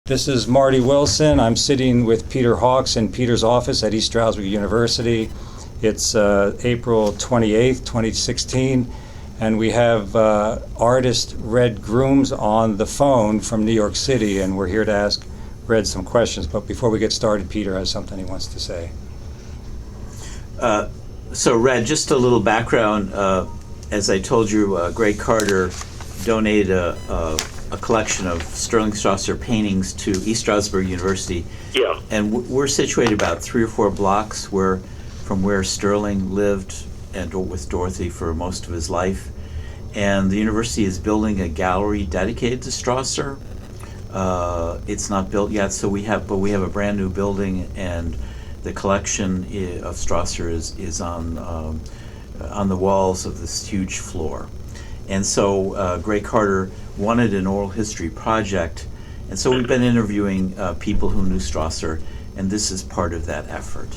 This is Marty Wilson. I'm sitting with Peter Hawks in Peter's office at East Strouser University. It's April 28th, 2016, and we have artist Red Grooms on the phone from New York City, and we're here to ask Red some questions. But before we get started, Peter has something he wants to say. So Red, just a little background. As I told you, Greg Carter donated a collection of Sterling Strauser paintings to East Strouser University. Yeah. And we're situated about 3 or 4 blocks from where Sterling lived and with Dorothy for most of his life. And the university is building a gallery dedicated to Strauser. It's not built yet, so we have a brand new building, and the collection of Strauser is on the walls of this huge floor. And so Greg Carter wanted an oral history project, and so we've been interviewing people who knew Strauser, and this is part of that effort.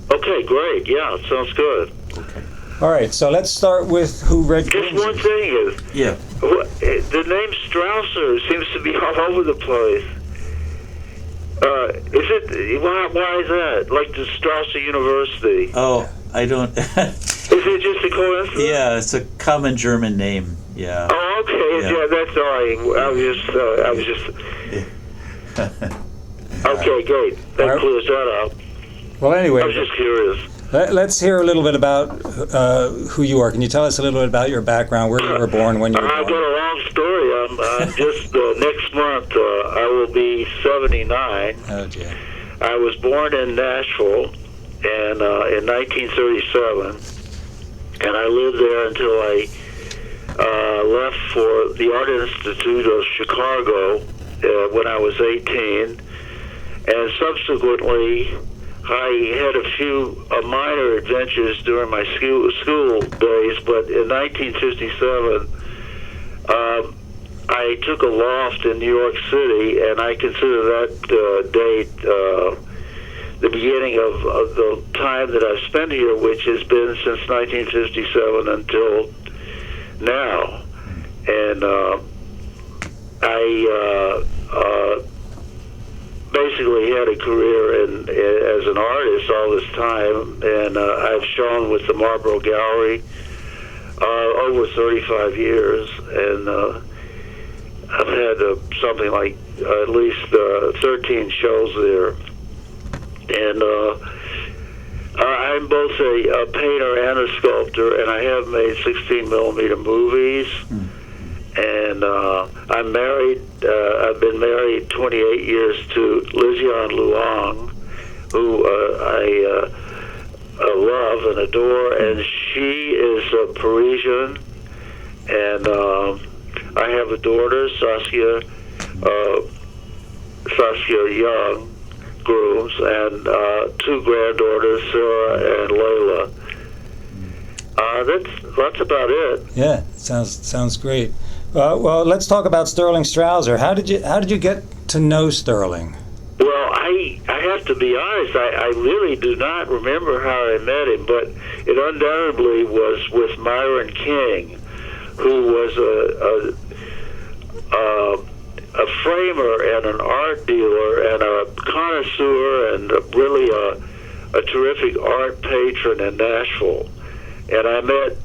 Okay, great. Yeah, sounds good. Okay. All right, so let's start with who Red Grooms Just one is. thing is, Yeah. the name Strauser seems to be all over the place. Why is that? Like the Strauser University. Oh, I don't. Is it just a coincidence? Yeah, it's a common German name. Yeah. Oh, okay. Yeah, that's all right. I was just. Okay, great. That Right. clears that up. Well, anyway, I was just curious. let's hear a little bit about who you are. Can you tell us a little bit about your background, where you were born, when you were I've got born? a long story. I'm just next month. I will be 79. Oh, dear. I was born in Nashville, and in 1937, and I lived there until I left for the Art Institute of Chicago when I was 18, and subsequently I had a few minor adventures during my school days, but in 1957 I took a loft in New York City, and I consider that date the beginning of the time that I've spent here, which has been since 1957 until now. And I basically had a career as an artist all this time, and I've shown with the Marlborough Gallery over 35 years, and I've had something like at least 13 shows there. And I'm both a painter and a sculptor, and I have made 16mm movies. And I'm married. I've been married 28 years to Lizian Luong, who I love and adore, and she is a Parisian. And I have a daughter, Saskia Young Grooms, and 2 granddaughters, Sarah and Layla. That's about it. Yeah, sounds great. Well, let's talk about Sterling Strauser. How did you get to know Sterling? Well, I have to be honest. I really do not remember how I met him, but it undoubtedly was with Myron King, who was a framer and an art dealer and a connoisseur and really a terrific art patron in Nashville. And I met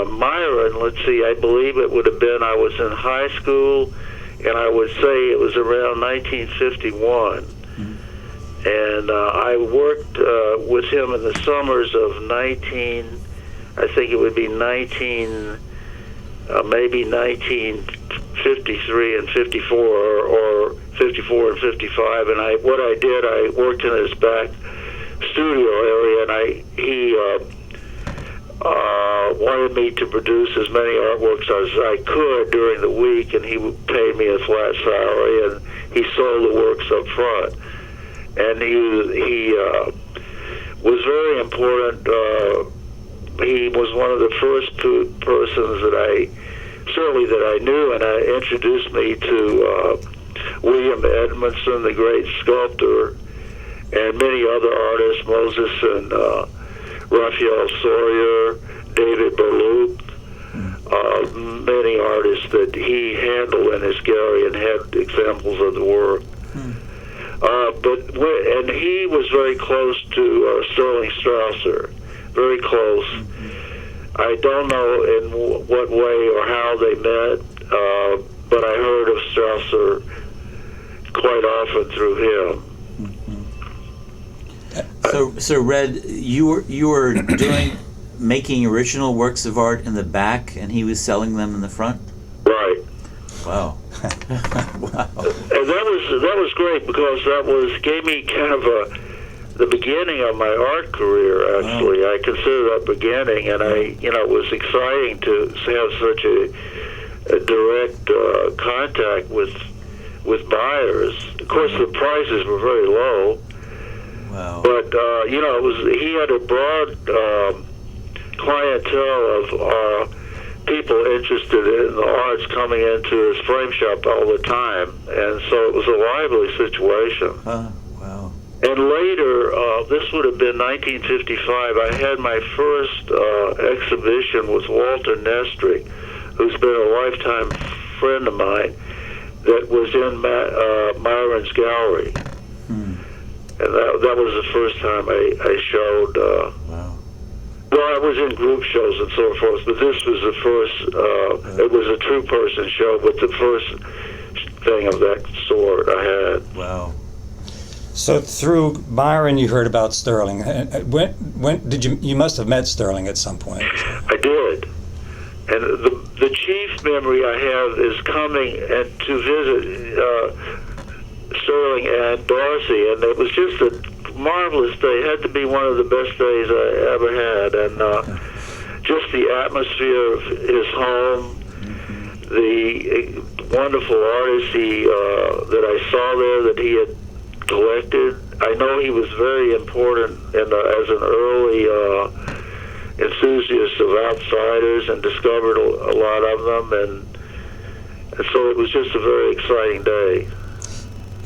Myron, let's see, I believe it would have been, I was in high school, and I would say it was around 1951. And I worked with him in the summers of maybe 1953 and 54, or 54 and 55. And I worked in his back studio area, and he wanted me to produce as many artworks as I could during the week, and he paid me a flat salary, and he sold the works up front. And he was very important. He was one of the first persons that I knew, and introduced me to William Edmondson, the great sculptor, and many other artists, Moses and Raphael Sawyer, David Berloop, many artists that he handled in his gallery and had examples of the work. And he was very close to Sterling Strauser, very close. I don't know in what way or how they met, but I heard of Strauser quite often through him. So Red, you were making original works of art in the back, and he was selling them in the front? Right. Wow. Wow. And that was great, because that gave me kind of the beginning of my art career. Actually, I consider that beginning, and it was exciting to have such a direct contact with buyers. Of course, the prices were very low. Wow. But he had a broad clientele of people interested in the arts coming into his frame shop all the time, and so it was a lively situation. Wow. And later, this would have been 1955, I had my first exhibition with Walter Nestrick, who's been a lifetime friend of mine, that was in Myron's gallery. And that was the first time I showed. Wow. Well, I was in group shows and so forth, but this was the first. It was a two-person show, but the first thing of that sort I had. Wow. So through Myron, you heard about Sterling. When did you must have met Sterling at some point? I did, and the chief memory I have is coming and to visit Sterling and Darcy, and it was just a marvelous day. It had to be one of the best days I ever had, and just the atmosphere of his home, the wonderful artists that I saw there that he had collected. I know he was very important as an early enthusiast of outsiders and discovered a lot of them, and so it was just a very exciting day.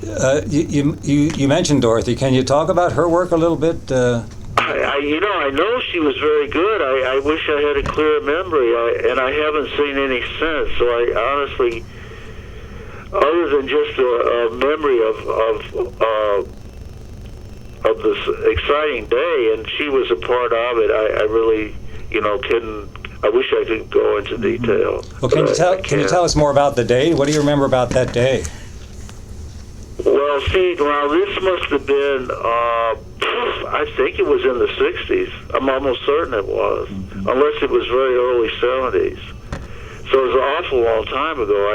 You mentioned Dorothy. Can you talk about her work a little bit? I know she was very good. I wish I had a clear memory, and I haven't seen any since. So I honestly, other than just a memory of this exciting day, and she was a part of it, I really, I wish I could go into detail. Well, can you tell us more about the day? What do you remember about that day? Well, this must have been, I think it was in the 60s. I'm almost certain it was, unless it was very early 70s. So it was an awful long time ago.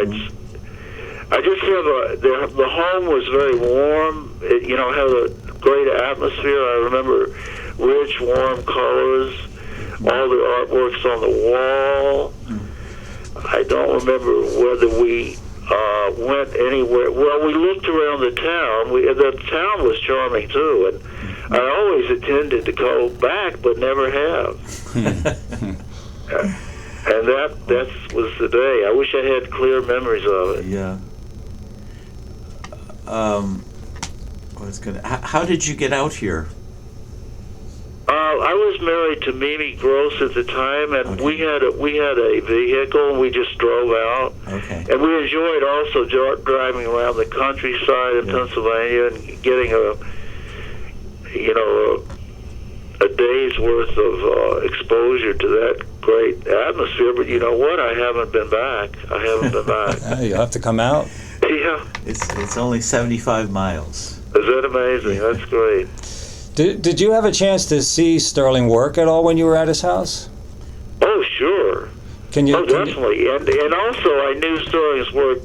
I just have the home was very warm. It, had a great atmosphere. I remember rich, warm colors, all the artworks on the wall. I don't remember whether we went anywhere. Well, we looked around the town. The town was charming too, and I always intended to go back, but never have. And that was the day. I wish I had clear memories of it. Yeah. How did you get out here? I was married to Mimi Gross at the time, and we had a vehicle, and we just drove out. Okay. And we enjoyed also driving around the countryside in Pennsylvania and getting a day's worth of exposure to that great atmosphere. But you know what? I haven't been back. You'll have to come out. Yeah. It's only 75 miles. Is that amazing? That's great. Did you have a chance to see Sterling work at all when you were at his house? Oh, sure. Definitely. And also, I knew Sterling's work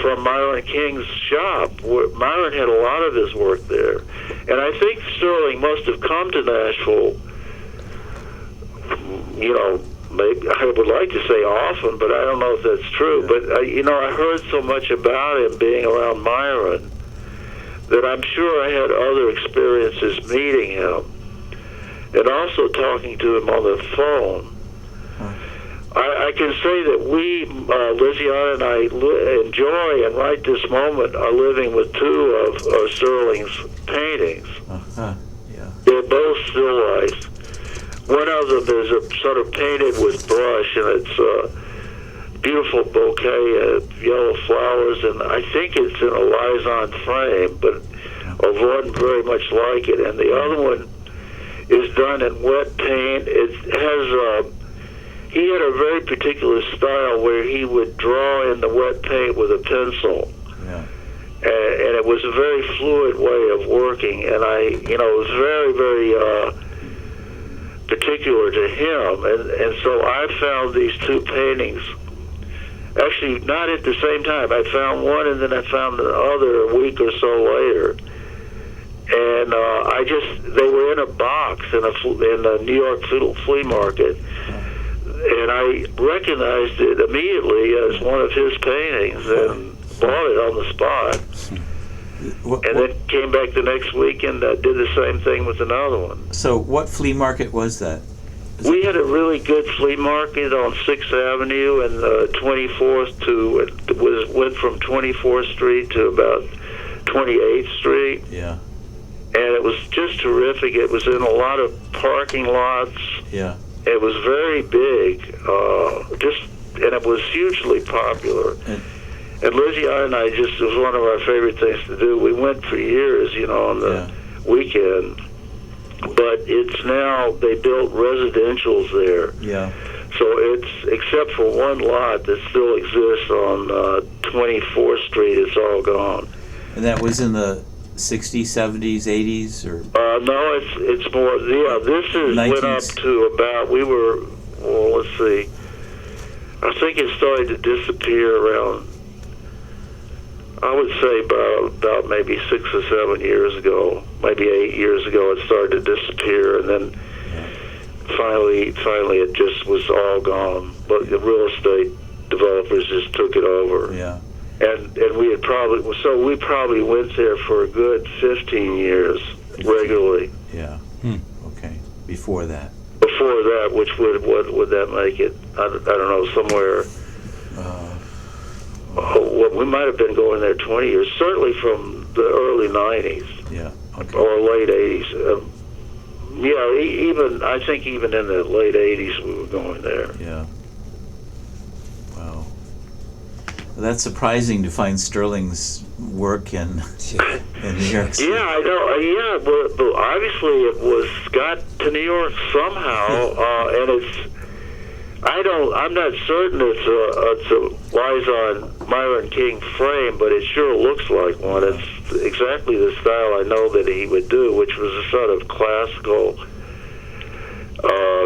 from Myron King's shop. Myron had a lot of his work there. And I think Sterling must have come to Nashville, maybe, I would like to say often, but I don't know if that's true. Yeah. But, I heard so much about him being around Myron that I'm sure I had other experiences meeting him and also talking to him on the phone. I can say that we, Liziana and I, enjoy and right this moment are living with two of Sterling's paintings. Yeah. They're both still life. one of them is a sort of painted with brush, and it's a beautiful bouquet of yellow flowers, and I think it's in a Lizon frame, but of one very much like it. And the other one is done in wet paint. It has he had a very particular style where he would draw in the wet paint with a pencil. Yeah. And it was a very fluid way of working, and it was very, very particular to him. And so I found these two paintings, actually not at the same time. I found one, and then I found the other a week or so later. And they were in a box in the New York flea market. And I recognized it immediately as one of his paintings and bought it on the spot. And then came back the next week and did the same thing with another one. So what flea market was that? We had a really good flea market on 6th Avenue and 24th went from 24th Street to about 28th Street. Yeah. And it was just terrific. It was in a lot of parking lots. Yeah. It was very big, and it was hugely popular. And Lizzie and I it was one of our favorite things to do. We went for years, on the weekend. But it's now, they built residentials there. Yeah. So it's, except for one lot that still exists on 24th Street, it's all gone. And that was in the 60s, 70s, 80s, or? No, it's more, this went up to about, let's see, I think it started to disappear around, I would say about maybe 6 or 7 years ago, maybe 8 years ago, it started to disappear, and then finally it just was all gone. But the real estate developers just took it over. Yeah. And we probably went there for a good 15 years regularly. Yeah. Okay. Before that. Before that, which what would that make it? I don't know, somewhere. We might have been going there 20 years, certainly from the early 90s. Yeah. Okay. Or late 80s. I think even in the late 80s we were going there. Yeah. Wow. Well, that's surprising to find Sterling's work in New York City. Yeah, I know. But obviously it got to New York somehow, and I'm not certain it's a Lizon Myron King frame, but it sure looks like one. It's exactly the style I know that he would do, which was a sort of classical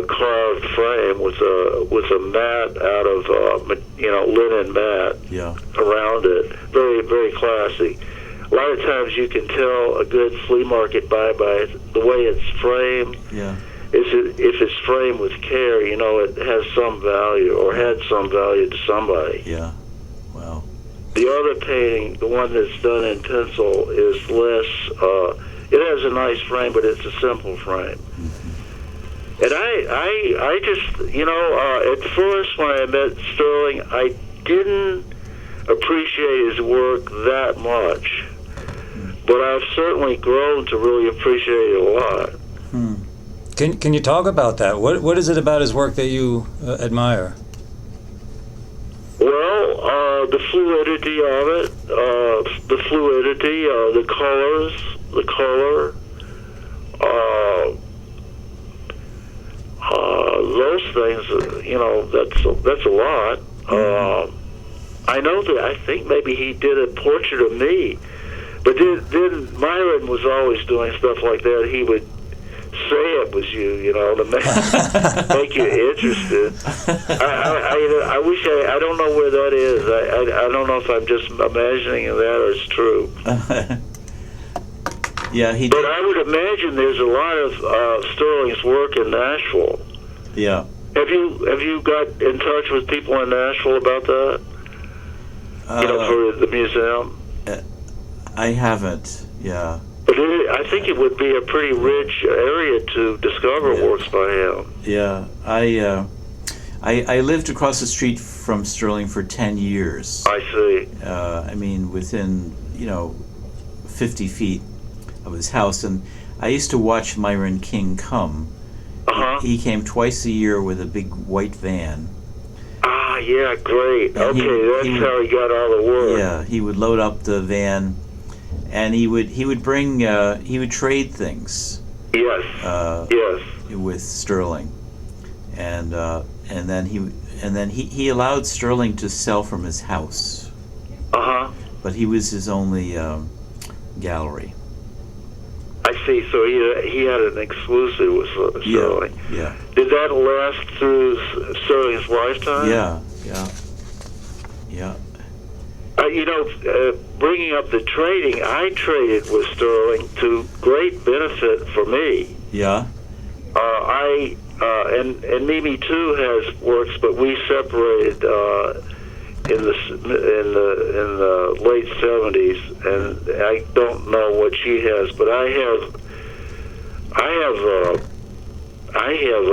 carved frame with a mat out of linen mat around it. Very, very classy. A lot of times you can tell a good flea market by the way it's framed. Yeah. If it's framed with care, it has some value or had some value to somebody. Yeah. Wow. The other painting, the one that's done in pencil, is less. It has a nice frame, but it's a simple frame. Mm-hmm. And I just, at first when I met Sterling, I didn't appreciate his work that much, but I've certainly grown to really appreciate it a lot. Can you talk about that? What is it about his work that you admire? Well, the fluidity of it, the colors, the color, those things. That's a lot. I know that I think maybe he did a portrait of me, but then Myron was always doing stuff like that. He would say it was you, to make you interested. I wish I don't know where that is. I don't know if I'm just imagining that or it's true. Yeah, he did. But I would imagine there's a lot of Sterling's work in Nashville. Yeah. Have you got in touch with people in Nashville about that? For the museum? I haven't, yeah. But I think it would be a pretty rich area to discover works by him. Yeah, I lived across the street from Sterling for 10 years. I see. Within 50 feet of his house, and I used to watch Myron King come. He came twice a year with a big white van. Ah, yeah, great. And Okay, that's how he got all the work. Yeah, he would load up the van, and he would bring he would trade things. Yes. Yes. With Sterling, and then he allowed Sterling to sell from his house. But he was his only gallery. I see. So he had an exclusive with Sterling. Yeah. Did that last through Sterling's lifetime? Yeah. Bringing up the trading, I traded with Sterling to great benefit for me. Yeah. And Mimi too has works, but we separated in the late '70s, and I don't know what she has, but I have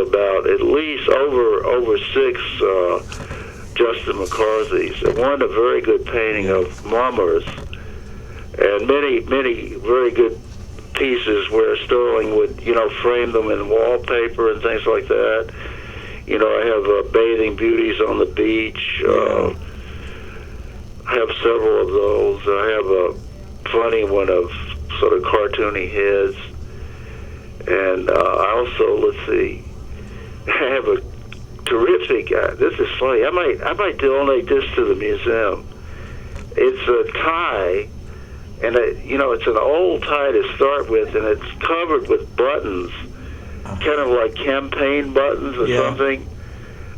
about at least over 6 Justin McCarthy's, and one a very good painting of mummers, and many very good pieces where Sterling would frame them in wallpaper and things like that. I have bathing beauties on the beach. I have several of those. I have a funny one of sort of cartoony heads, and I also, let's see, I have a terrific. This is funny. I might donate this to the museum. It's a tie, and it's an old tie to start with, and it's covered with buttons, kind of like campaign buttons or something.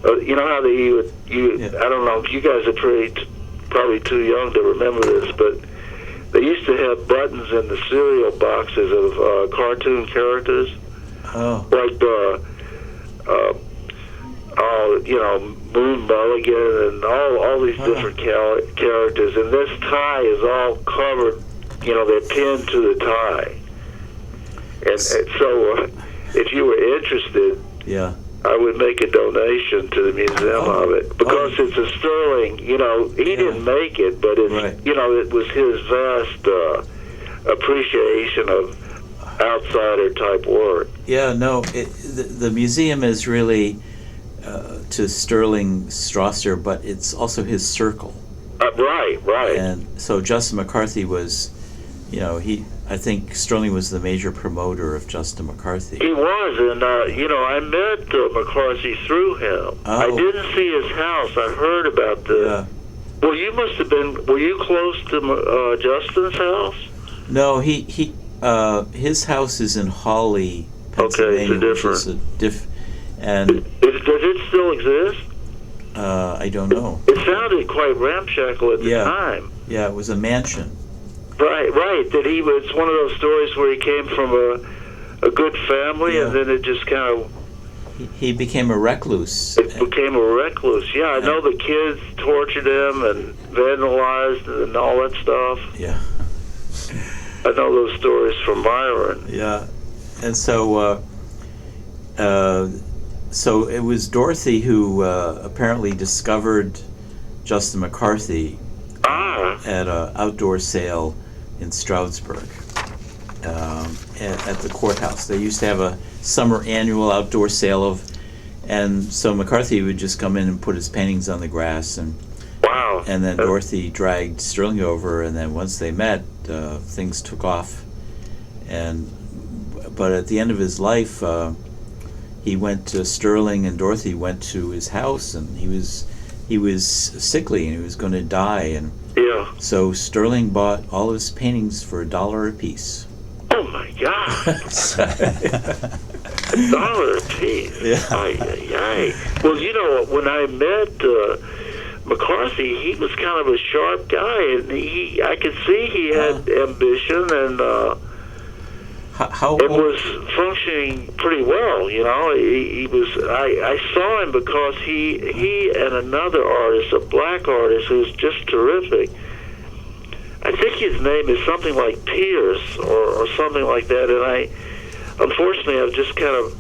You know how I don't know. You guys are probably too young to remember this, but they used to have buttons in the cereal boxes of cartoon characters, like Moon Mulligan and all these different characters, and this tie is all covered. They're pinned to the tie, and so if you were interested, I would make a donation to the museum of it, because it's a Sterling. He didn't make it, but it's it was his vast appreciation of outsider type work. Yeah, no, the museum is really to Sterling Strauser, but it's also his circle. Right. And so Justin McCarthy was, I think Sterling was the major promoter of Justin McCarthy. He was, and I met McCarthy through him. I didn't see his house. I heard about the. Well, you must have been. Were you close to Justin's house? No, his house is in Hawley, Pennsylvania. Okay, it's a different. And does it still exist? I don't know. It sounded quite ramshackle at the time. Yeah, it was a mansion. Right. That it's one of those stories where he came from a good family, and then it just kind of. He became a recluse. It became a recluse. Yeah, I know the kids tortured him and vandalized and all that stuff. Yeah. I know those stories from Byron. Yeah, and so it was Dorothy who apparently discovered Justin McCarthy at an outdoor sale in Stroudsburg at the courthouse. They used to have a summer annual outdoor sale and so McCarthy would just come in and put his paintings on the grass, and then Dorothy dragged Sterling over, and then once they met, things took off. But at the end of his life, he went to Sterling, and Dorothy went to his house, and he was sickly and he was going to die, and so Sterling bought all of his paintings for $1 a piece. Oh my God! $1 a piece. Yeah. Well, when I met McCarthy, he was kind of a sharp guy, and I could see he had ambition, and it was functioning pretty well. He was. I saw him because he and another artist, a black artist, who's just terrific. I think his name is something like Pierce or something like that, and unfortunately, I've just kind of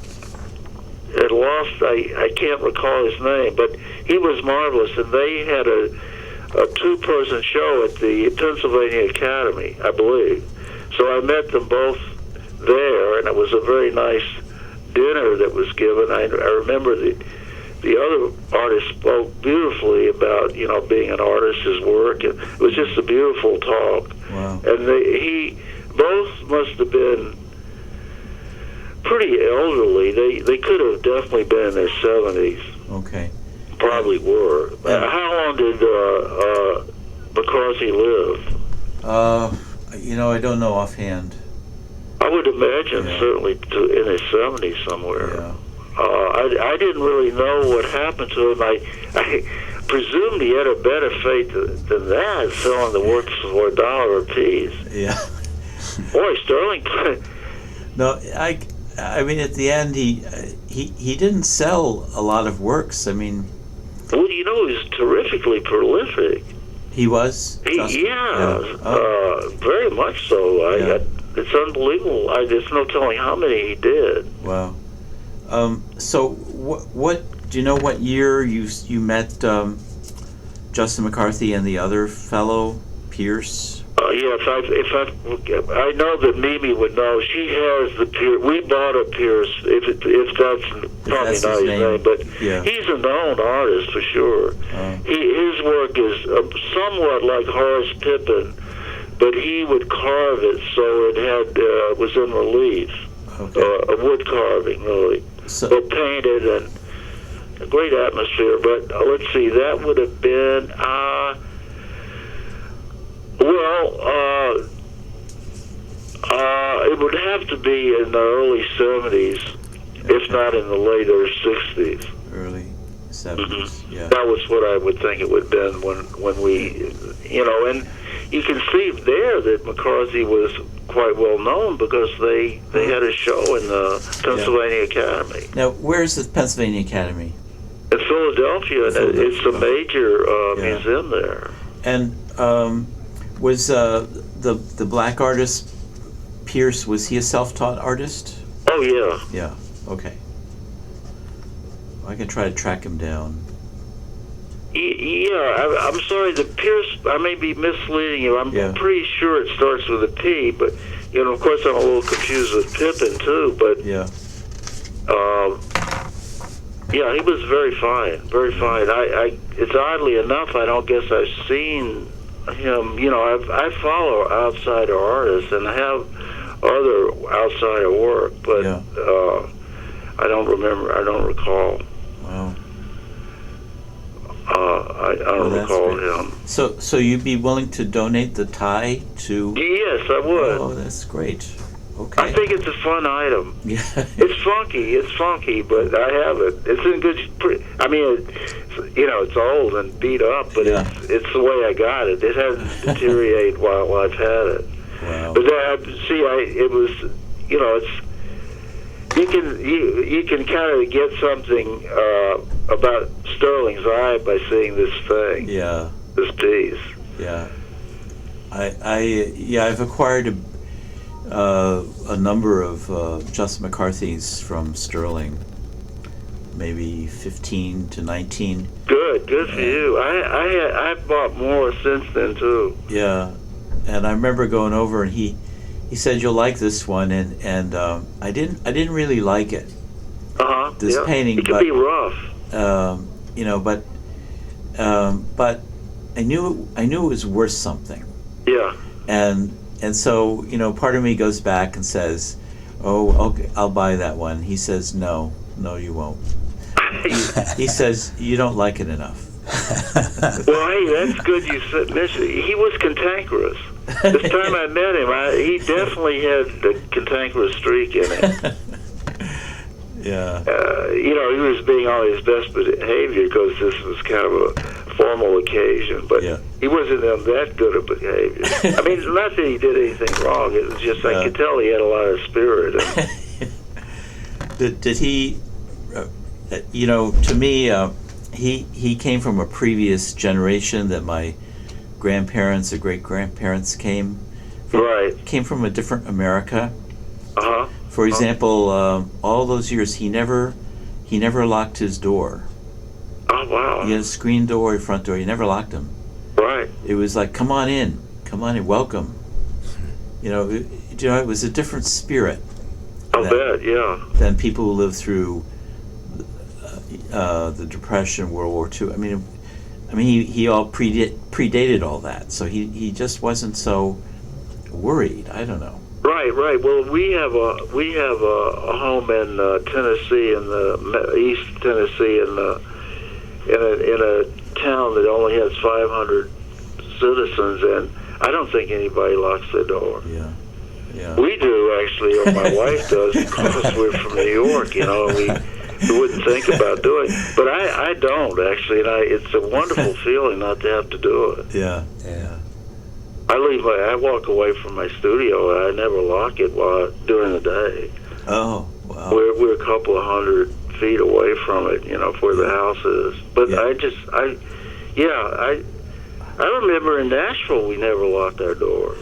lost. I can't recall his name, but he was marvelous, and they had a 2-person show at the Pennsylvania Academy, I believe. So I met them both there, and it was a very nice dinner that was given, I remember the other artist spoke beautifully about, you know, being an artist, his work, and it was just a beautiful talk. Wow. And both must have been pretty elderly. They could have definitely been in their 70s. Okay. Probably were. How long did McCarthy live? You know, I don't know offhand. I would imagine certainly in his 70s somewhere. Yeah. I didn't really know what happened to him. I presumed he had a better fate than that, selling the works for $1 a piece. Yeah. Boy, Sterling. No, I mean, at the end, he didn't sell a lot of works. I mean, Well, you know, he was terrifically prolific. he was. Very much so. Yeah. It's unbelievable. There's no telling how many he did. Wow. So what do you know? What year you met Justin McCarthy and the other fellow, Pierce? Yes, if I know that Mimi would know. She has the Pierce. We bought a Pierce. If that's probably that's not his his name. but Yeah. he's a known artist for sure. His work is somewhat like Horace Pippin, but he would carve it so it was in relief, a wood carving really, but painted and a great atmosphere. But let's see, that would have been. It would have to be in the early 70s, if not in the later 60s. Early 70s, yeah. That was what I would think it would have been when we, you know, and you can see there that McCarthy was quite well known because they had a show in the Pennsylvania Academy. Now, where's the Pennsylvania Academy? In Philadelphia. It's a major museum there. And was the black artist Pierce, was he a self-taught artist? Oh, yeah. Yeah, okay. I can try to track him down. Yeah, I'm sorry, the Pierce, I may be misleading you. I'm pretty sure it starts with a P, but, you know, of course I'm a little confused with Pippin, too, but... Yeah. Yeah, he was very fine, very fine. It's oddly enough, I don't guess I've seen him. You know, I follow outsider artists and I have other outsider work, but I don't recall. Wow. I don't recall him. So you'd be willing to donate the tie to? Yes, I would. Oh, that's great. Okay. I think it's a fun item. Yeah. It's funky, but I have it. It's in good. I mean, you know, it's old and beat up, but it's the way I got it. It hasn't deteriorated while I've had it. Wow. But it was, you know, it's you can kind of get something about Sterling's eye by seeing this thing. Yeah. This piece. Yeah. I've acquired a number of Justin McCarthy's from Sterling, maybe 15 to 19. Good for you. I've bought more since then too. Yeah, and I remember going over and he said you'll like this one, and I didn't really like it. This painting, it can be rough. You know, but I knew it was worth something. Yeah. And so, you know, part of me goes back and says, "Oh, okay, I'll buy that one." He says, "No, you won't." He says, "You don't like it enough." Well, hey, that's good you mentioned. He was cantankerous. This time I met him, he definitely had the cantankerous streak in him. Yeah. You know, he was being on his best behavior because this was kind of a formal occasion, but he wasn't in that good of behavior. I mean, not that he did anything wrong. It was just I could tell he had a lot of spirit. Did he? You know, to me, he came from a previous generation that my grandparents or great grandparents came from. Right. Came from a different America. For Uh-huh. example, all those years he never locked his door. Oh, wow. He had a screen door, a front door. He never locked them. Right. It was like, come on in, welcome. You know, it was a different spirit. I'll bet, yeah. than people who lived through the Depression, World War II. I mean, he all predated all that, so he just wasn't so worried. I don't know. Right. Well, we have a home in Tennessee, in the East Tennessee, in a town that only has 500 citizens, and I don't think anybody locks their door. Yeah. We do, actually, or my wife does, because we're from New York, you know, we wouldn't think about doing it. But I don't, actually, and it's a wonderful feeling not to have to do it. Yeah. I walk away from my studio, and I never lock it during the day. Oh, wow. We're a couple of 100 feet away from it, you know, where the house is. But I remember in Nashville we never locked our doors.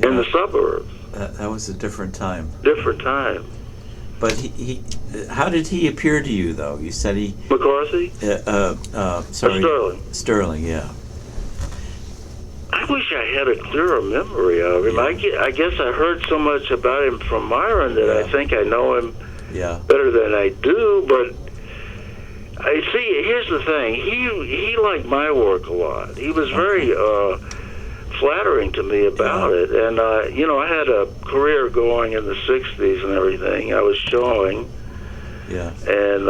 In the suburbs. That was a different time. Different time. But he how did he appear to you, though? You said he... McCarthy? Sorry. Sterling. Sterling, yeah. I wish I had a clearer memory of him. I guess I heard so much about him from Myron that I think I know him better than I do, but I see, here's the thing. He liked my work a lot. He was very flattering to me about it, and you know, I had a career going in the 60s and everything. I was showing. And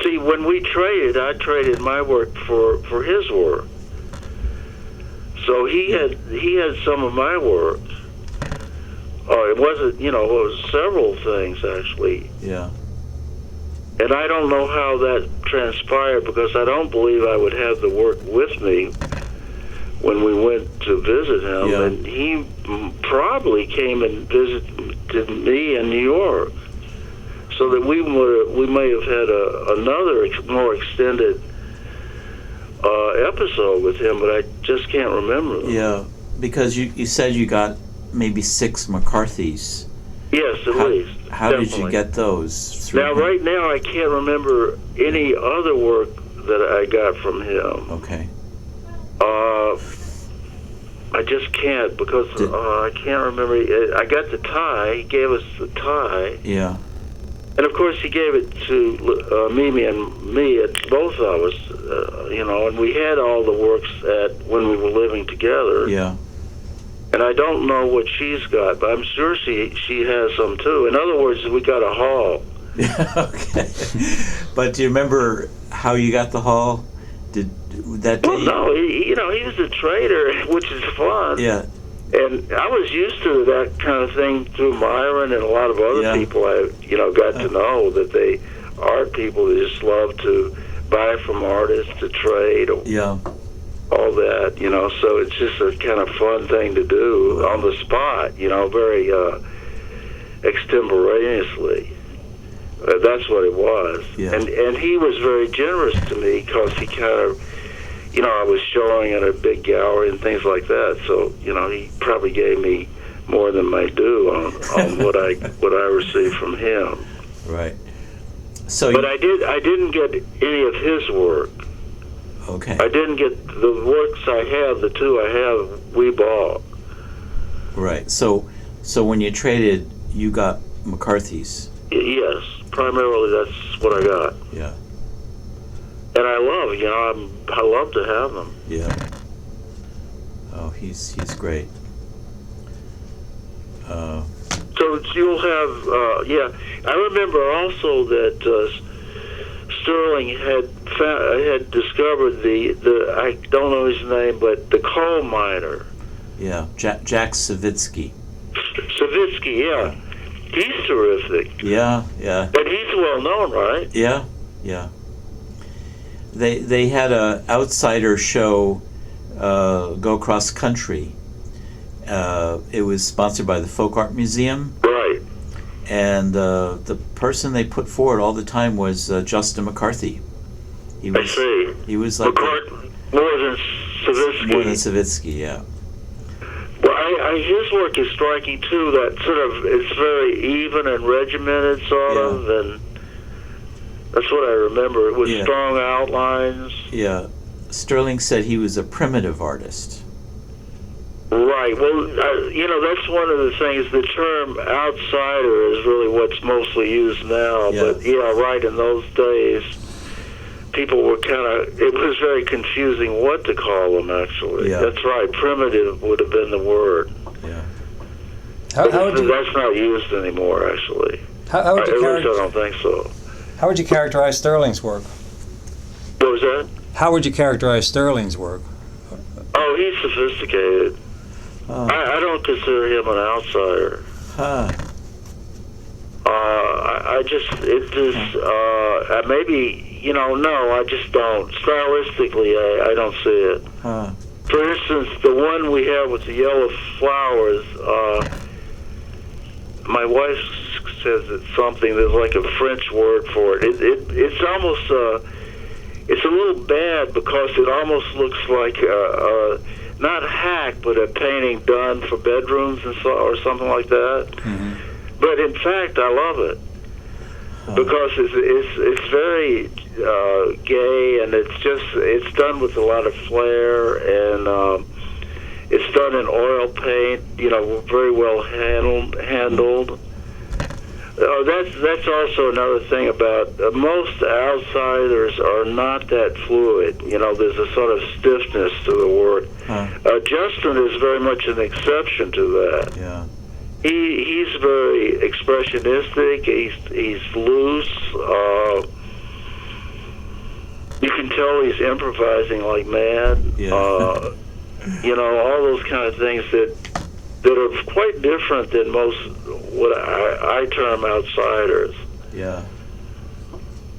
see, when we traded, I traded my work for his work. So he had some of my work. It wasn't, you know, it was several things actually. Yeah. And I don't know how that transpired, because I don't believe I would have the work with me when we went to visit him. Yeah. And he probably came and visited me in New York, so that we may have had another more extended episode with him, but I just can't remember them. Yeah, because you said you got maybe 6 McCarthys. Yes, at least. How did you get those? Now, right now, I can't remember any other work that I got from him. Okay. I just can't, because I can't remember. I got the tie. He gave us the tie. Yeah. And of course, he gave it to Mimi and me, both of us, you know, and we had all the works when we were living together. Yeah. And I don't know what she's got, but I'm sure she has some too. In other words, we got a haul. Okay. But do you remember how you got the haul? Did that day? Well, no, he was a trader, which is fun. Yeah. And I was used to that kind of thing through Myron and a lot of other people I, got to know, that they art people that just love to buy from artists, to trade, all that, so it's just a kind of fun thing to do on the spot, very extemporaneously. That's what it was. Yeah. And he was very generous to me, because he kind of, I was showing at a big gallery and things like that. So, he probably gave me more than my due on what I received from him. Right. So, but I didn't get any of his work. Okay. I didn't get the works I have. The two I have, we bought. Right. So when you traded, you got McCarthy's. Yes, primarily that's what I got. Yeah. And I love, I love to have them. Yeah. Oh, he's great. So you'll have, I remember also that Sterling had discovered the I don't know his name, but the coal miner. Yeah, Jack Savitsky. Savitsky, yeah. He's terrific. Yeah. And he's well known, right? Yeah. They had a outsider show go cross country. It was sponsored by the Folk Art Museum. Right. And the person they put forward all the time was Justin McCarthy. I see. He was like more than Savitsky. More than Savitsky, yeah. Well, his work is striking too. That sort of, it's very even and regimented, sort of, and that's what I remember. It was strong outlines. Yeah. Sterling said he was a primitive artist. Right. Well, that's one of the things. The term outsider is really what's mostly used now. Yeah. But yeah, right. In those days, people were it was very confusing what to call them. Actually, Yeah. that's right. Primitive would have been the word. Yeah. How would you That's not used anymore. Actually, how would you at least I don't think so. how would you characterize Sterling's work? What was that? How would you characterize Sterling's work? Oh, he's sophisticated. Oh. I don't consider him an outsider. Huh. Maybe, no, I just don't. Stylistically, I don't see it. Huh. For instance, the one we have with the yellow flowers, my wife says it's something, there's like a French word for it. It's almost, it's a little bad because it almost looks like not hack, but a painting done for bedrooms or something like that. Mm-hmm. But in fact, I love it because it's very gay, and it's done with a lot of flair, and it's done in oil paint. Very well handled. That's also another thing about most outsiders are not that fluid. There's a sort of stiffness to the work. Justin is very much an exception to that. Yeah. He's very expressionistic. He's loose. You can tell he's improvising like mad. Yeah. All those kind of things that are quite different than most what I term outsiders. Yeah.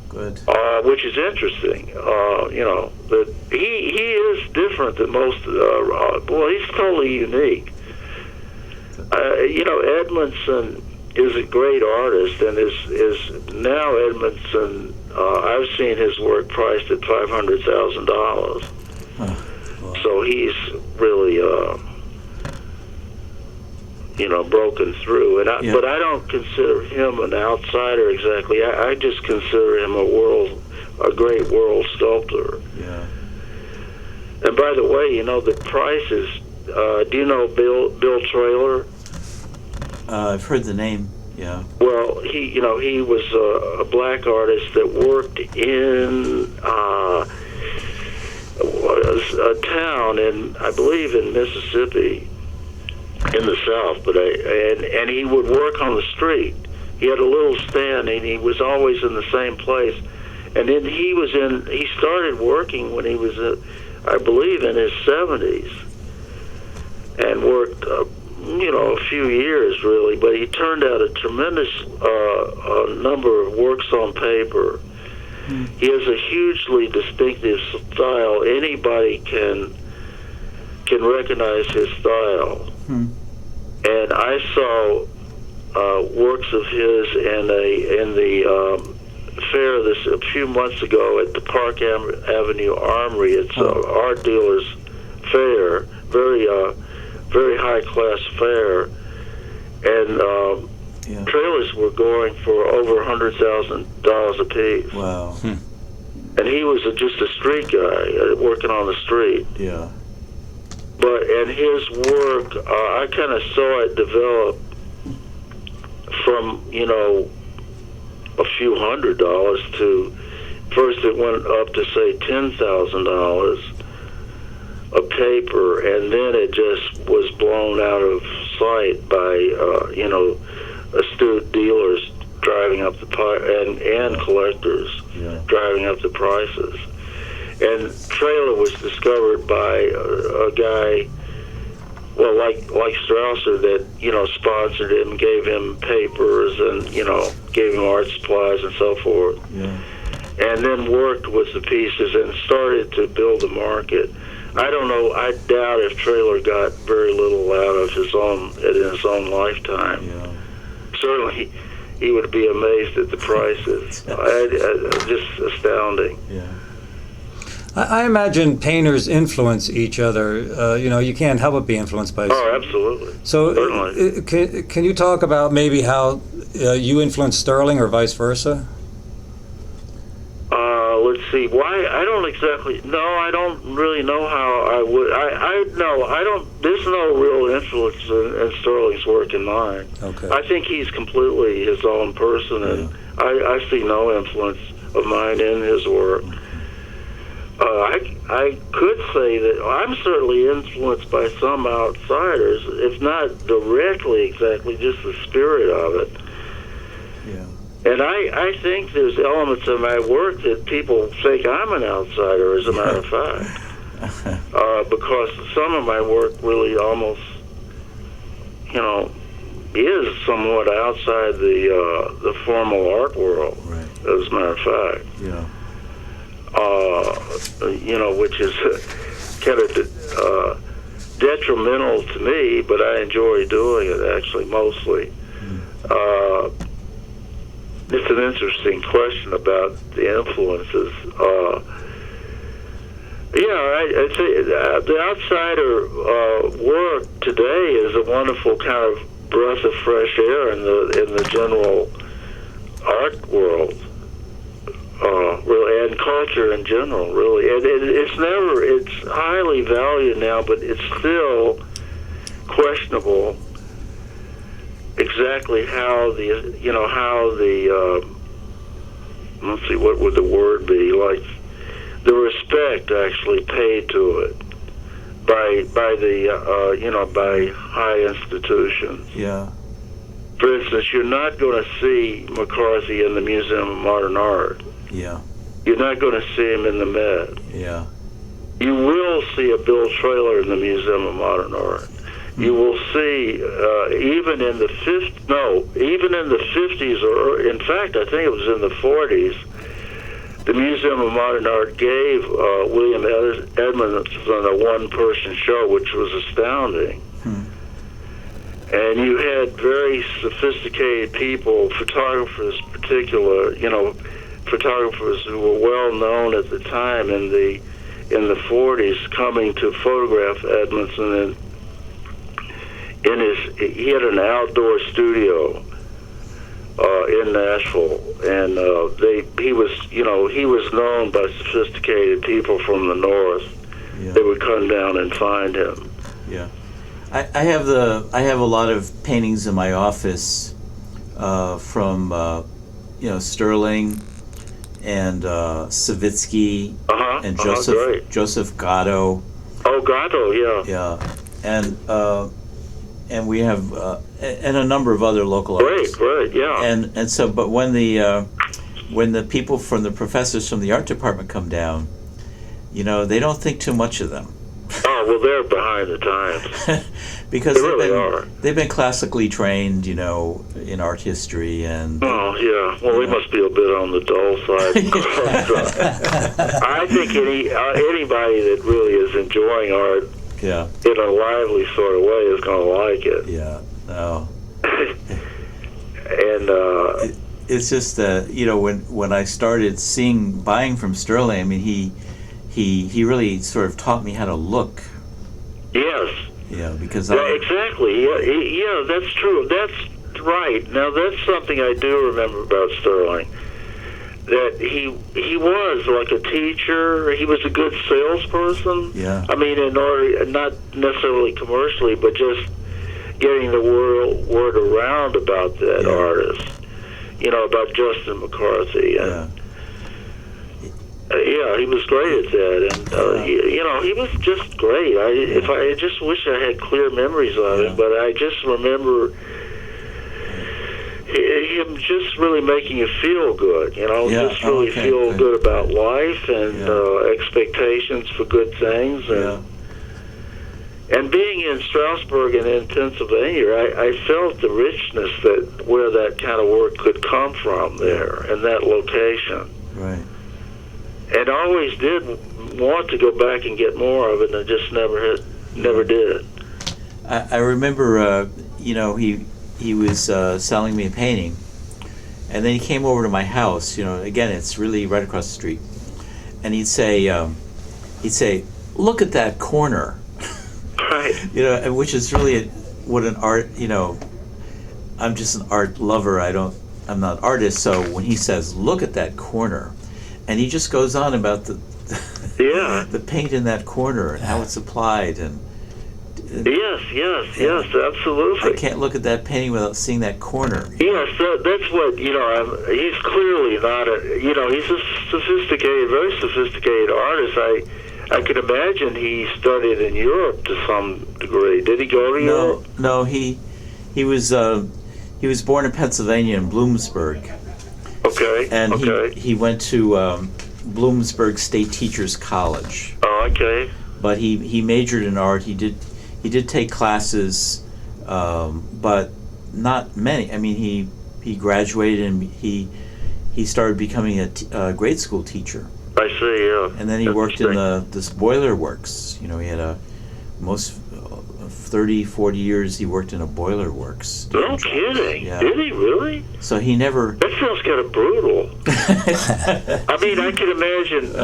Good. Which is interesting. That he is different than most. He's totally unique. Edmondson is a great artist, and is now Edmondson. I've seen his work priced at $500,000. Wow. So he's really, broken through. But I don't consider him an outsider exactly. I just consider him a great world sculptor. Yeah. And by the way, the prices. Do you know Bill Traylor? I've heard the name. Yeah. Well, he was a black artist that worked in a town I believe in Mississippi, in the South. But and he would work on the street. He had a little stand, and he was always in the same place. And then he started working when he was, I believe, in his 70s, and worked. A few years really, but he turned out a tremendous number of works on paper. He has a hugely distinctive style. Anybody can recognize his style. And I saw works of his in the fair a few months ago at the Park Avenue Armory. It's an art dealer's fair, very high-class fair, and trailers were going for over $100,000 a piece. Wow. And he was just a street guy working on the street. Yeah. And his work, I kind of saw it develop from a few $100s to first it went up to say $10,000. A paper, and then it just was blown out of sight by astute dealers driving up the and collectors driving up the prices. And Traylor was discovered by a guy, well, like Strauser, that sponsored him, gave him papers, and gave him art supplies and so forth. Yeah. And then worked with the pieces and started to build a market. I don't know. I doubt if Traylor got very little out of in his own lifetime. Yeah. Certainly, he would be amazed at the prices. Just astounding. Yeah. I imagine painters influence each other. You can't help but be influenced by. Oh, absolutely. So, Certainly. Can you talk about maybe how you influenced Sterling or vice versa? Let's see. Well, I don't exactly. No, I don't really know how I would. No, I don't. There's no real influence in Sterling's work in mine. Okay. I think he's completely his own person, and I see no influence of mine in his work. I could say that I'm certainly influenced by some outsiders, if not directly exactly, just the spirit of it. Yeah. And I think there's elements of my work that people think I'm an outsider, as a matter of fact. Because some of my work really almost, is somewhat outside the formal art world, Right. as a matter of fact. Yeah. Which is kind of detrimental to me, but I enjoy doing it, actually, mostly. It's an interesting question about the influences. I'd say the outsider work today is a wonderful kind of breath of fresh air in the general art world. Really, and culture in general, really. And it's highly valued now, but it's still questionable exactly how the let's see, what would the word be, like the respect actually paid to it by high institutions. Yeah. For instance, you're not going to see McCarthy in the Museum of Modern Art. Yeah. You're not going to see him in the Met. Yeah. You will see a Bill Traylor in the Museum of Modern Art. You will see even in the 50s, or in fact, I think it was in the 40s. The Museum of Modern Art gave William Edmondson a one-person show, which was astounding. And you had very sophisticated people, photographers, photographers who were well known at the time in the 40s, coming to photograph Edmondson. And he had an outdoor studio in Nashville, and he was known by sophisticated people from the North. Yeah. They would come down and find him. Yeah. I have a lot of paintings in my office from Sterling and Savitsky and Joseph Gatto. Oh, Gatto, yeah. Yeah, and we have and a number of other local artists. Great, yeah. And so, but when the people from the professors from the art department come down, they don't think too much of them. Oh, well, they're behind the times. Because they really are. They've been classically trained, in art history and. Oh yeah, well, they must be a bit on the dull side. I think anybody that really is enjoying art, in a lively sort of way, is going to like it. Yeah. No. And it's just when I started buying from Sterling, I mean he really sort of taught me how to look. Yes. Yeah, because exactly. Yeah, that's true. That's right. Now that's something I do remember about Sterling. That he was like a teacher. He was a good salesperson. Yeah. I mean, in order, not necessarily commercially, but just getting the word around about that artist. About Justin McCarthy. And, he was great at that, and he was just great. I just wish I had clear memories of him, but I just remember him just really making you feel good. Just really feel good about life and expectations for good things, and being in Strasbourg and in Pennsylvania, I felt the richness where that kind of work could come from there and that location. Right. And I always did want to go back and get more of it, and I just never did. I remember, he was selling me a painting, and then he came over to my house. Again, it's really right across the street, and he'd say, "Look at that corner," right? Which is really what an art. I'm just an art lover. I'm not an artist. So when he says, "Look at that corner," and he just goes on about the Yeah. the paint in that corner and how it's applied, and Yes, absolutely. I can't look at that painting without seeing that corner. Yes, that's what, he's clearly not he's a sophisticated, very sophisticated artist. I can imagine he studied in Europe to some degree. Did he go to Europe? No, he was born in Pennsylvania in Bloomsburg, Okay. and okay. he went to Bloomsburg State Teachers College. Oh, okay. But he majored in art. He did take classes, but not many. I mean, he graduated and he started becoming a grade school teacher. I see. Yeah. And then he worked in this boiler works. He had most 30, 40 years he worked in a boiler works. No kidding. Yeah. Did he really? So he never. That sounds kind of brutal. I mean, I can imagine.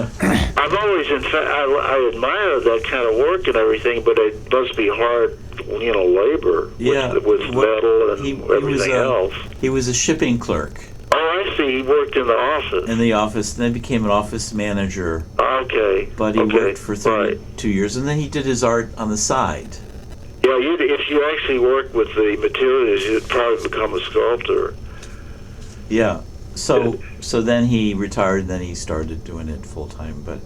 I've always, in fact, I admire that kind of work and everything, but it must be hard, labor with metal and everything else. He was a shipping clerk. Oh, I see. He worked in the office. In the office, and then became an office manager. Okay. But he worked for 32 years, and then he did his art on the side. Yeah, if you actually worked with the materials, you'd probably become a sculptor. Yeah. So then he retired, and then he started doing it full time. But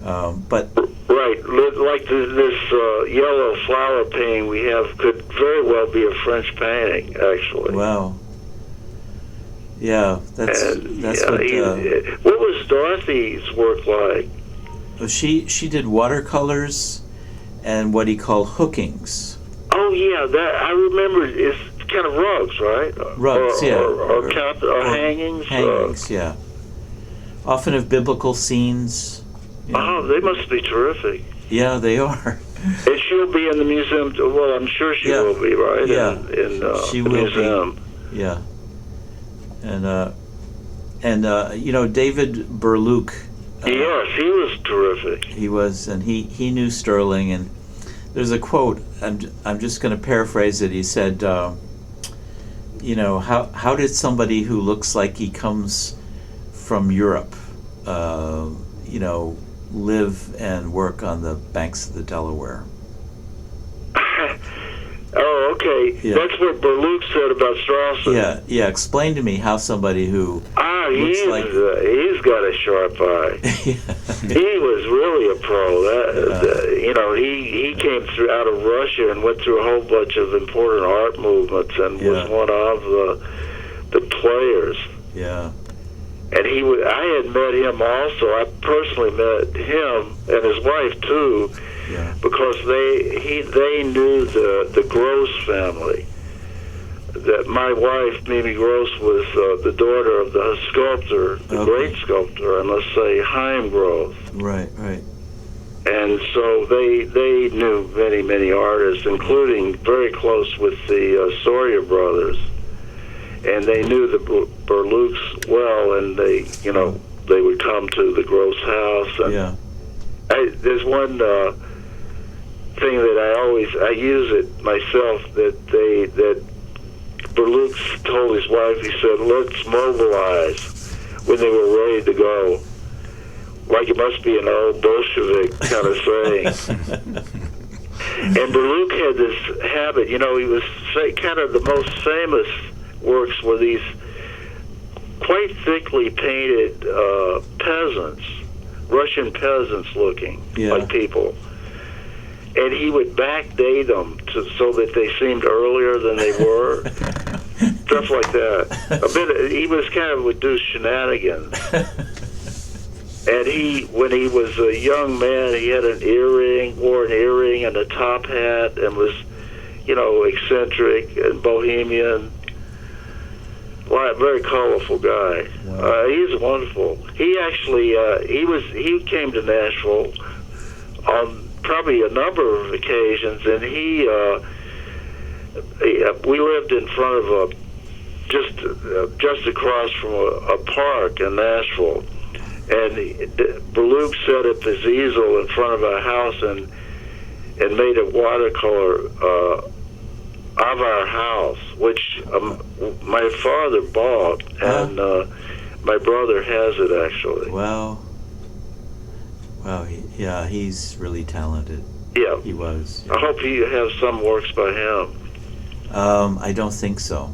right, like this yellow flower painting we have could very well be a French painting, actually. Wow. Yeah, that's what. What was Dorothy's work like? She did watercolors and what he called hookings. Oh yeah, that I remember. It's kind of rugs, right? Rugs, or hangings. Hangings, yeah. Often of biblical scenes. Oh, they must be terrific. Yeah, they are. And she'll be in the museum. Well, I'm sure she will be, right? Yeah, in she the will museum. Be. Yeah. And David Berluke. Yes, he was terrific. He was, and he knew Sterling. And there's a quote. I'm just going to paraphrase it. He said, how did somebody who looks like he comes from Europe, live and work on the banks of the Delaware? Oh, okay. Yeah. That's what Berluke said about Strauser. Yeah. Explain to me how somebody who he's got a sharp eye. He was really a pro. He came out of Russia and went through a whole bunch of important art movements and was one of the players. Yeah. And I had met him also. I personally met him and his wife too. Yeah. Because they knew the Gross family. That my wife, Mimi Gross, was the daughter of the sculptor, the great sculptor, and let's say Chaim Gross. Right. And so they knew many artists, including very close with the Sawyer brothers, and they knew the Berlukes well, and they would come to the Gross house. And there's one thing that I use it myself, that Berlukes told his wife, he said, let's mobilize, when they were ready to go. Like it must be an old Bolshevik kind of saying. And Berluke had this habit, he was kind of the most famous works were these quite thickly painted peasants, Russian peasants looking like people. And he would backdate them so that they seemed earlier than they were. Stuff like that. He was would do shenanigans. And when he was a young man, he had wore an earring and a top hat and was, eccentric and bohemian. Very colorful guy. Wow. He's wonderful. He actually, he came to Nashville on probably a number of occasions, and we lived in front of just across from a park in Nashville, and Berluke set up his easel in front of our house and made a watercolor of our house, which my father bought, and My brother has it, actually. Well, he's really talented. Yeah. He was. I hope you have some works by him. I don't think so,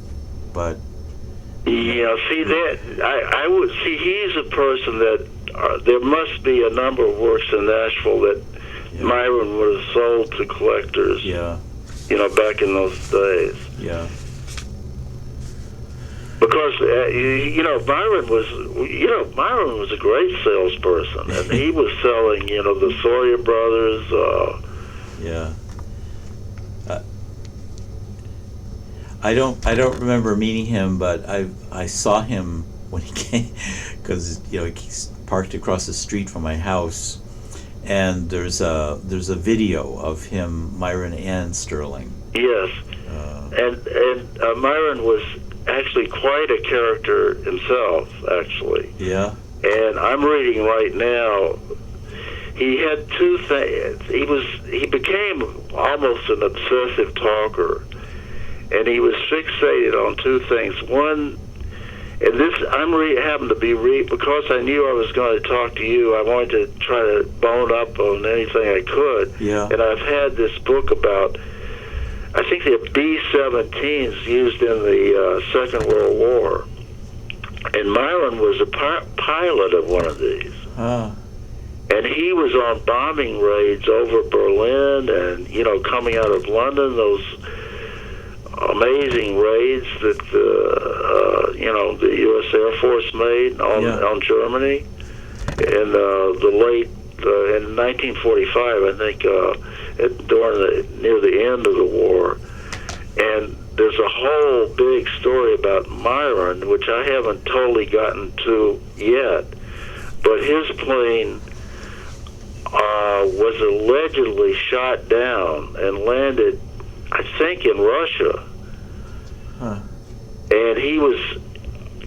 but Yeah, see that I would see he's a person that there must be a number of works in Nashville that Myron would have sold to collectors. yeah, Back in those days. yeah, Because Myron was a great salesperson, and he was selling the Sawyer Brothers. yeah. I don't remember meeting him, but I saw him when he came, because he's parked across the street from my house, and there's a video of him, Myron and Sterling. Yes, and Myron was actually quite a character himself, actually. Yeah. And I'm reading right now. He had two things. He became almost an obsessive talker, and he was fixated on two things. One, and this happened to be because I knew I was going to talk to you. I wanted to try to bone up on anything I could. Yeah. And I've had this book about, I think the B-17s used in the Second World War, and Myron was a pilot of one of these. And he was on bombing raids over Berlin and, coming out of London, those amazing raids that, the U.S. Air Force made on Germany in the late, in 1945, I think, near the end of the war. And there's a whole big story about Myron, which I haven't totally gotten to yet, but his plane was allegedly shot down and landed, I think, in Russia. And he was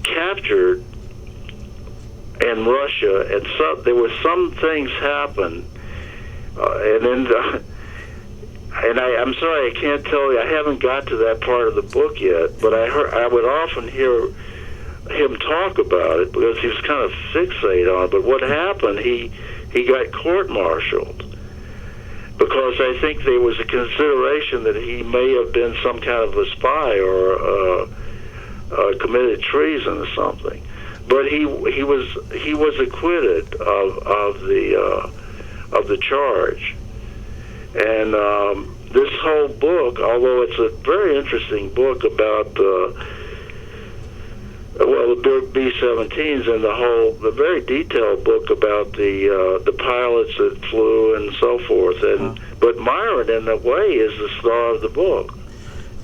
captured in Russia, and there were some things happened, and then I'm sorry I can't tell you. I haven't got to that part of the book yet, but I would often hear him talk about it because he was kind of fixated on it. But what happened? He got court-martialed because I think there was a consideration that he may have been some kind of a spy or committed treason or something. But he was acquitted of the charge. And this whole book, although it's a very interesting book about the B-17s and the very detailed book about the pilots that flew and so forth. And but Myron, in a way, is the star of the book.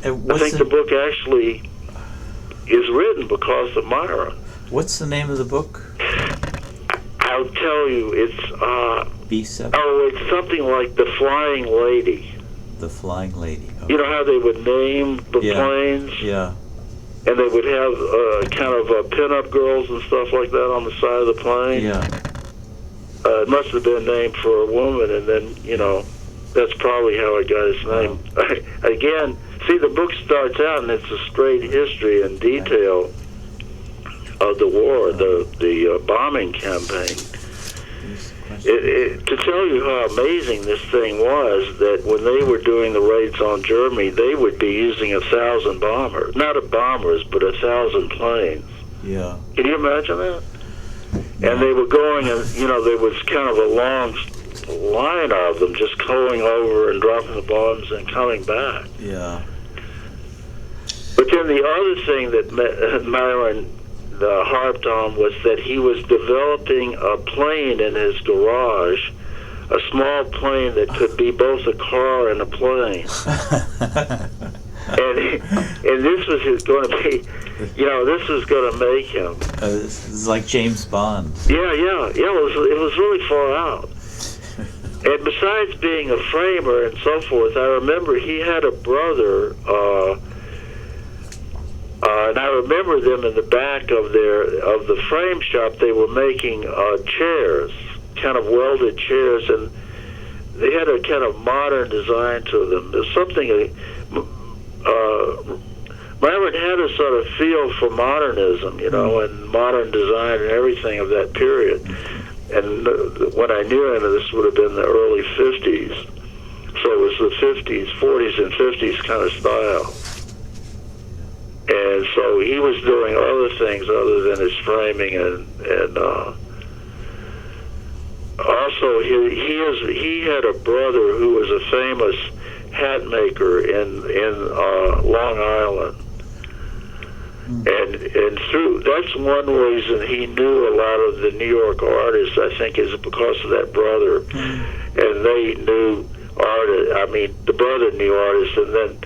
I think the book actually is written because of Myron. What's the name of the book? I'll tell you, it's B-7. Oh, it's something like The Flying Lady. The Flying Lady. Okay. You know how they would name the planes? Yeah. And they would have kind of pin-up girls and stuff like that on the side of the plane. Yeah. It must have been named for a woman, and then, that's probably how it got its name. Again, see, the book starts out, and it's a straight history and detail of the war, the bombing campaign. To tell you how amazing this thing was, that when they were doing the raids on Germany, they would be using 1,000 bombers. Not bombers, but 1,000 planes. Yeah. Can you imagine that? And they were going, and there was kind of a long line of them just going over and dropping the bombs and coming back. Yeah. But then the other thing that Myron harped on was that he was developing a plane in his garage, a small plane that could be both a car and a plane. and this was going to be, this was going to make him. This is like James Bond. Yeah. It was really far out. And besides being a framer and so forth, I remember he had a brother. And I remember them in the back of the frame shop. They were making chairs, kind of welded chairs, and they had a kind of modern design to them. There's something Myron had a sort of feel for modernism, you know, and modern design and everything of that period. And when I knew him, this would have been the early 50s. So it was the 50s, 40s and 50s kind of style. And so he was doing other things other than his framing, and also he had a brother who was a famous hat maker in Long Island. And through that's one reason he knew a lot of the New York artists, I think, is because of that brother. And they knew artists. I mean, the brother knew artists, and then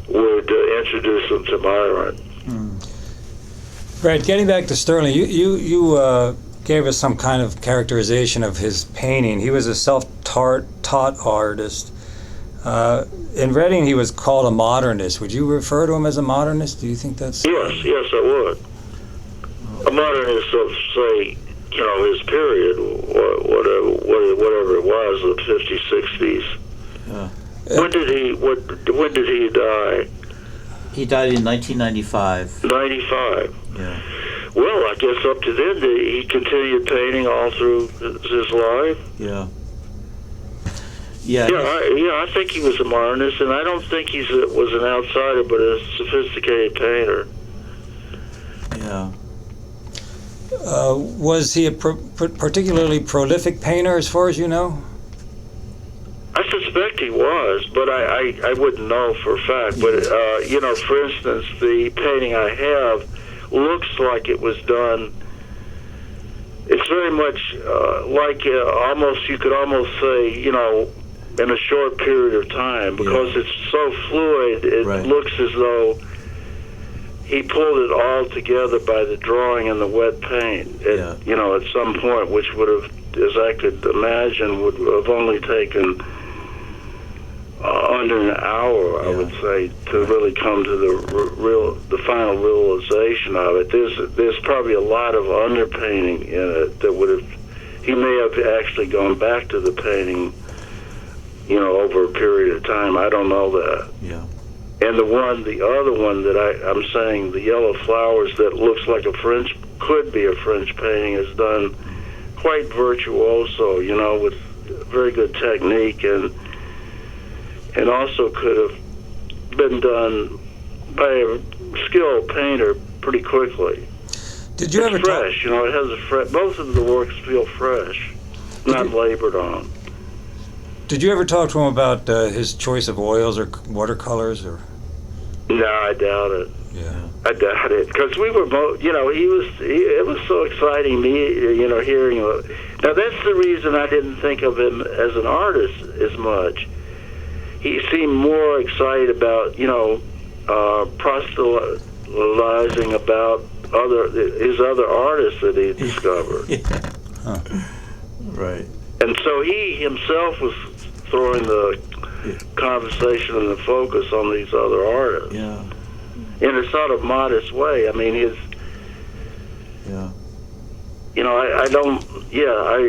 would introduce them to Myron. Right. Getting back to Sterling, you gave us some kind of characterization of his painting. He was a self-taught artist. In Reading, he was called a modernist. Would you refer to him as a modernist? Do you think that's... Yes, I would. A modernist of, say, you know, his period, whatever it was, the 50s, 60s. When did he die? He died in 1995. 95. Yeah. Well, I guess up to then, he continued painting all through his life. Yeah. I think he was a modernist, and I don't think he was an outsider, but a sophisticated painter. Yeah. Was he a particularly prolific painter, as far as you know? I suspect he was, but I wouldn't know for a fact. But, you know, for instance, the painting I have looks like it was done... It's very much like you could almost say, you know, in a short period of time, because it's so fluid, it looks as though he pulled it all together by the drawing and the wet paint. You know, at some point, which would have, as I could imagine, would have only taken under an hour, I would say, to really come to the final realization of it. There's probably a lot of underpainting in it that would have, he may have actually gone back to the painting, you know, over a period of time. I don't know that. Yeah. And the other one that I'm saying, the yellow flowers, that looks like could be a French painting, is done quite virtuoso, you know, with very good technique, and also could have been done by a skilled painter pretty quickly. Did you ever fresh, you know, it has both of the works feel fresh, not labored on. Did you ever talk to him about his choice of oils or watercolors, or? No, I doubt it. Yeah, I doubt it, because we were both, you know, it was so exciting, you know, hearing. Now that's the reason I didn't think of him as an artist as much. He seemed more excited about, you know, proselytizing about his other artists that he discovered. Right. And so he himself was throwing the conversation and the focus on these other artists. Yeah. In a sort of modest way. I mean, you know,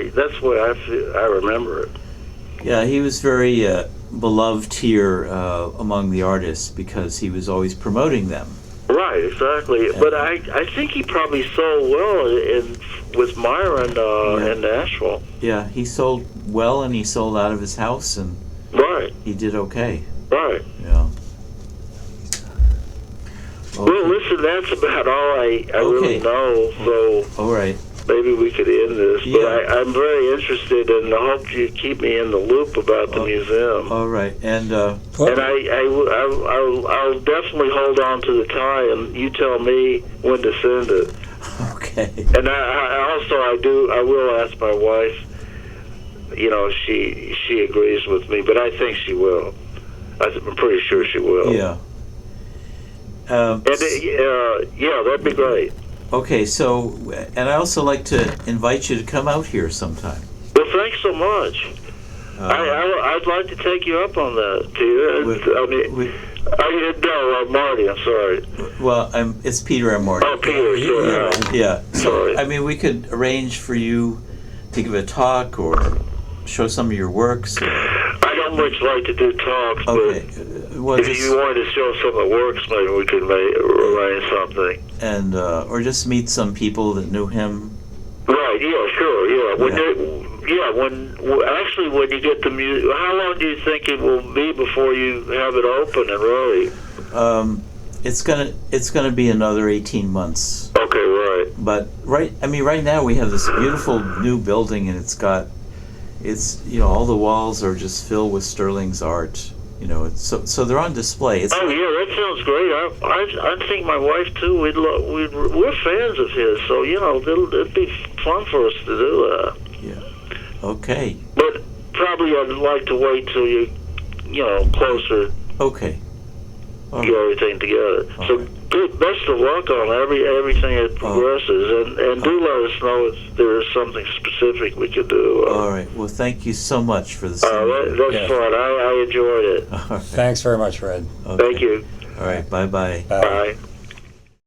that's the way I remember it. Yeah, he was very beloved here among the artists because he was always promoting them. Right, exactly. But I think he probably sold well with Myron in Nashville. Yeah, he sold well, and he sold out of his house, and he did okay. Right. Yeah. Okay. Well, listen, that's about all I really know, so all right. Maybe we could end this, but I'm very interested, and I hope you keep me in the loop about the museum. All right, and I'll definitely hold on to the tie, and you tell me when to send it. Okay. And I will ask my wife. You know, she agrees with me, but I think she will. I'm pretty sure she will. Yeah. That'd be great. Okay, so, and I also like to invite you to come out here sometime. Well, thanks so much. I'd like to take you up on that, Peter. Marty, I'm sorry. Well, it's Peter and Marty. Oh, Peter, sorry. Yeah. So, sorry. I mean, we could arrange for you to give a talk or show some of your works. I don't much like to do talks, Okay. but Well, if you wanted to show some of the works, maybe we could arrange something. and or just meet some people that knew him. Right, yeah, sure, yeah. When when you get the music, how long do you think it will be before you have it open and ready? It's gonna be another 18 months. Okay, right. But right now we have this beautiful new building, and it's all the walls are just filled with Sterling's art. So they're on display. Oh yeah, that sounds great. I think my wife too. We're fans of his, so it'd be fun for us to do that. Yeah. Okay. But probably I'd like to wait till closer. Okay. All Get right. everything together. All So right. good. Best of luck on everything that progresses, and do let us know if there's something specific we could do. All right. Well, thank you so much for this. That's Yeah. fun. I enjoyed it. All right. Thanks very much, Fred. Okay. Thank you. All right. Bye-bye. Bye.